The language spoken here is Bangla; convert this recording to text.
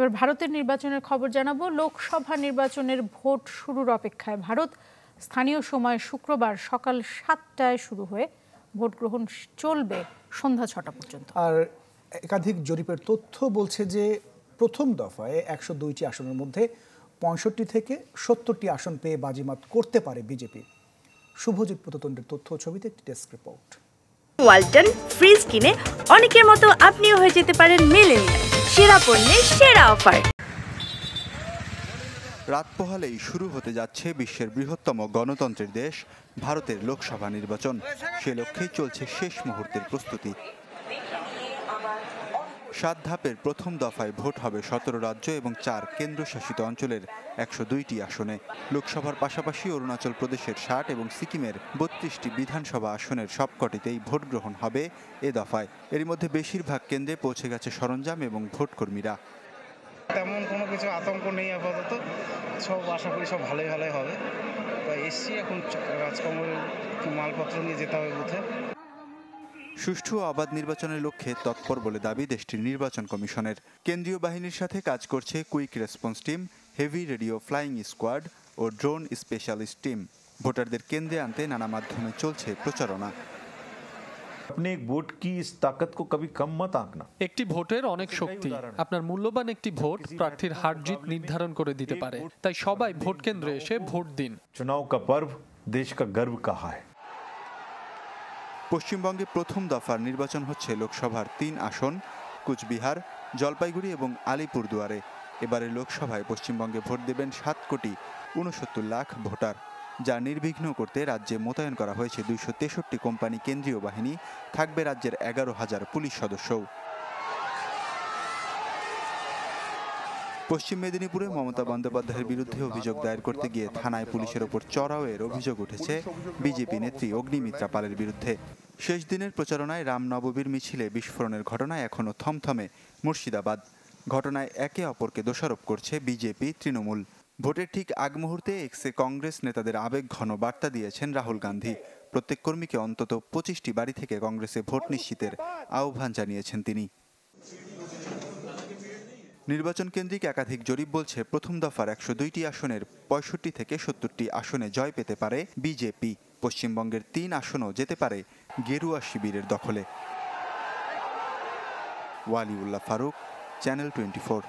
এবার ভারতের নির্বাচনের খবর জানাবো। লোকসভা নির্বাচনের ভোট শুরুর অপেক্ষায় ভারত। স্থানীয় সময় শুক্রবার সকাল 7টায় শুরু হয়ে ভোট গ্রহণ চলবে সন্ধ্যা 6টা পর্যন্ত। আর একাধিক জরিপের তথ্য বলছে যে প্রথম দফায় 102টি আসনের মধ্যে 65 থেকে 70টি আসন পেয়ে বাজিমাত করতে পারে বিজেপি। শুভজিৎ প্রততন্ডের তথ্য ছবিতে একটি ডেস্ক রিপোর্ট। ওয়ালটন ফ্রিজ কিনে অনেকের মতো আপনিও হয়ে যেতে পারেন মিলেনিয়াল। সেরা পণ্যের সেরা অফার। রাত পোহালেই শুরু হতে যাচ্ছে বিশ্বের বৃহত্তম গণতন্ত্রের দেশ ভারতের লোকসভা নির্বাচন। সে লক্ষ্যেই চলছে শেষ মুহূর্তের প্রস্তুতি। 7 ধাপের প্রথম দফায় ভোট হবে 17 রাজ্য এবং 4 কেন্দ্রশাসিত অঞ্চলের 102টি আসনে। লোকসভার পাশাপাশি অরুণাচল প্রদেশের 60 এবং সিকিমের 32টি বিধানসভা আসনের সবকটিতেই ভোট গ্রহণ হবে এ দফায়। এর মধ্যে বেশিরভাগ কেন্দ্রে পৌঁছে গেছে সরঞ্জাম এবং ভোটকর্মীরা। তেমন কোনো কিছু আতঙ্ক নেই আপাতত, সব আশা করি সব ভালোই হবে। এসছি এখন কাজকর্মের মালপত্র নিয়ে যেতে হবে বুথে। সুষ্ঠু ও অবাধ নির্বাচনের লক্ষ্যে তৎপর বলে দাবি দেশটির নির্বাচন কমিশনের। কেন্দ্রীয় বাহিনীর সাথে কাজ করছে quick response team, heavy radio flying squad ও ড্রোন স্পেশালিস্ট টিম। ভোটারদের কেন্দ্রে আনতে নানা মাধ্যমে চলছে প্রচারণা। একটি ভোটের অনেক শক্তি। আপনার মূল্যবান একটি ভোট প্রার্থীর হার জিত নির্ধারণ করে দিতে পারে। তাই সবাই ভোট কেন্দ্রে এসে ভোট দিন। চুনাও কা পর্ব দেশ কা গর্ব কাহা হ্যায়। পশ্চিমবঙ্গে প্রথম দফার নির্বাচন হচ্ছে লোকসভার 3 আসন কুচবিহার, জলপাইগুড়ি এবং আলিপুরদুয়ারে। এবারে লোকসভায় পশ্চিমবঙ্গে ভোট দেবেন 7,69,00,000 ভোটার, যা নির্বিঘ্ন করতে রাজ্যে মোতায়েন করা হয়েছে 263 কোম্পানি কেন্দ্রীয় বাহিনী। থাকবে রাজ্যের 11,000 পুলিশ সদস্যও। পশ্চিম মেদিনীপুরে মমতা বন্দ্যোপাধ্যায়ের বিরুদ্ধে অভিযোগ দায়ের করতে গিয়ে থানায় পুলিশের ওপর চড়াওয়ের অভিযোগ উঠেছে বিজেপি নেত্রী অগ্নিমিত্রা পালের বিরুদ্ধে। শেষ দিনের প্রচারণায় রামনবমীর মিছিলে বিস্ফোরণের ঘটনায় এখনও থমথমে মুর্শিদাবাদ। ঘটনায় একে অপরকে দোষারোপ করছে বিজেপি, তৃণমূল। ভোটের ঠিক আগ মুহূর্তে এক্সে কংগ্রেস নেতাদের আবেগঘন বার্তা দিয়েছেন রাহুল গান্ধী। প্রত্যেক কর্মীকে অন্তত 25টি বাড়ি থেকে কংগ্রেসে ভোট নিশ্চিতের আহ্বান জানিয়েছেন তিনি। নির্বাচন কেন্দ্রিক একাধিক জরিপ বলছে প্রথম দফার 102টি আসনের 65 থেকে 70টি আসনে জয় পেতে পারে বিজেপি। পশ্চিমবঙ্গের 3 আসনও যেতে পারে গেরুয়া শিবিরের দখলে। ওয়ালিউল্লাহ ফারুক, চ্যানেল 24।